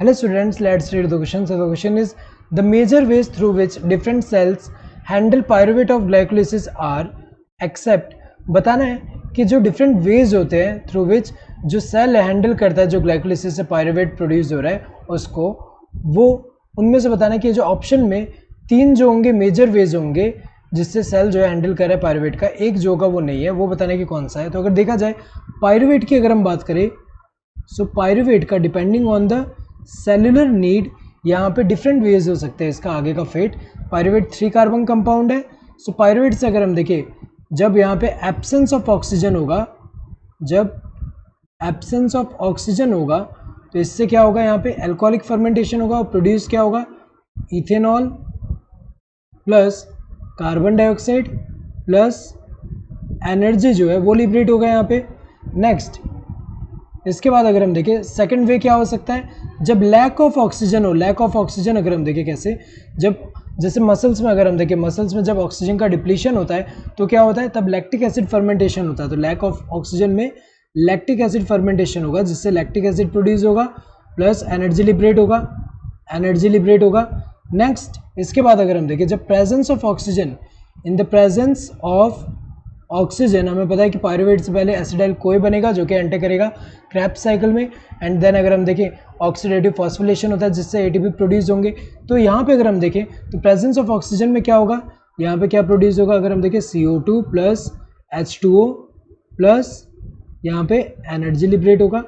Hello students, let's read the question. So the question is, the major ways through which different cells handle pyruvate of glycolysis are, except बताना है कि जो different ways होते हैं through which जो cell handle करता है जो ग्लाइकोलिसिस से पायरुवेट प्रोड्यूस हो रहा है उसको, वो उनमें से बताना है कि जो ऑप्शन में तीन जो होंगे मेजर वेज होंगे जिससे सेल जो है हैंडल कर रहा है पायरुवेट का, एक जो होगा वो नहीं है, वो बताना है कि कौन सा है। तो अगर देखा जाए पायरुवेट की अगर हम बात करें, सो पायरुवेट का depending on the cellular need यहाँ पे डिफरेंट वेज हो सकते हैं इसका आगे का फेट। पायरुवेट 3 कार्बन कंपाउंड है। सो पायरुवेट से अगर हम देखें, जब यहाँ पे एब्सेंस ऑफ ऑक्सीजन होगा, जब एब्सेंस ऑफ ऑक्सीजन होगा तो इससे क्या होगा, यहाँ पे एल्कोहलिक फर्मेंटेशन होगा और प्रोड्यूस क्या होगा, ethanol plus carbon dioxide plus energy जो है वो लिबरेट होगा यहाँ पे। नेक्स्ट इसके बाद अगर हम देखें सेकंड वे क्या हो सकता है, जब लैक ऑफ ऑक्सीजन हो, लैक ऑफ ऑक्सीजन अगर हम देखें कैसे, जब जैसे मसल्स में अगर हम देखें, मसल्स में जब ऑक्सीजन का डिप्लीशन होता है तो क्या होता है, तब लैक्टिक एसिड फर्मेंटेशन होता है। तो लैक ऑफ ऑक्सीजन में लैक्टिक एसिड फर्मेंटेशन होगा जिससे लैक्टिक एसिड प्रोड्यूस होगा प्लस एनर्जी लिबरेट होगा, एनर्जी लिबरेट होगा। नेक्स्ट इसके बाद अगर हम देखें, जब presence of oxygen, in the presence of oxygen, हमें पता है कि पायरुवेट से पहले एसिडाइल कोई बनेगा जो कि एंटर करेगा क्रेब्स साइकिल में, एंड देन अगर हम देखें ऑक्सीडेटिव फॉस्फोरिलेशन होता है जिससे एटीपी प्रोड्यूस होंगे। तो यहाँ पे अगर हम देखें तो प्रेजेंस ऑफ ऑक्सीजन में क्या होगा, यहाँ पे क्या प्रोड्यूस होगा, अगर हम देखें CO2 प्लस H2O प्लस यहाँ पे एनर्जी लिबरेट होगा।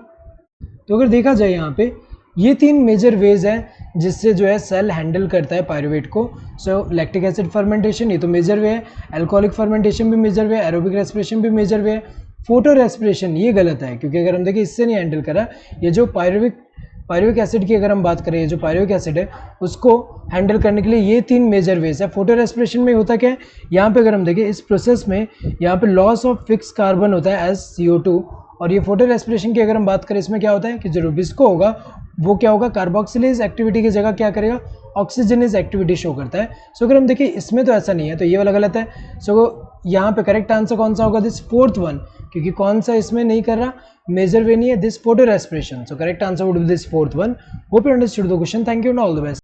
तो अगर देखा जाए यहाँ पे ये तीन मेजर वेज हैं जिससे जो है सेल हैंडल करता है पायरुवेट को। सो लैक्टिक एसिड फर्मेंटेशन ये तो मेजर वे है, अल्कोहलिक फर्मेंटेशन भी मेजर वे है, एरोबिक रेस्पिरेशन भी मेजर वे है, फोटो रेस्पिरेशन ये गलत है क्योंकि अगर हम देखें इससे नहीं हैंडल करा। ये जो पायरुविक एसिड की अगर हम बात करें, ये जो पायरुविक एसिड है उसको हैंडल करने के लिए ये तीन मेजर वेज है। फोटो रेस्पिरेशन में होता क्या है, यहाँ पे अगर हम देखें इस प्रोसेस में यहाँ पे लॉस ऑफ फिक्स कार्बन होता है एज CO2, और ये फोटो रेस्पिरेशन की अगर हम बात करें इसमें क्या होता है कि जो रुबिस्को होगा वो क्या होगा, कार्बोक्सिलेज एक्टिविटी की जगह क्या करेगा, ऑक्सीजनेज एक्टिविटी शो करता है। सो अगर हम देखें इसमें तो ऐसा नहीं है तो ये वाला गलत है। सो यहाँ पे करेक्ट आंसर कौन सा होगा, दिस फोर्थ वन, क्योंकि कौन सा इसमें नहीं कर रहा, मेजर वे नहीं है, this photo respiration. So correct answer would be this fourth one. Hope you understood the question. Thank you and all the best.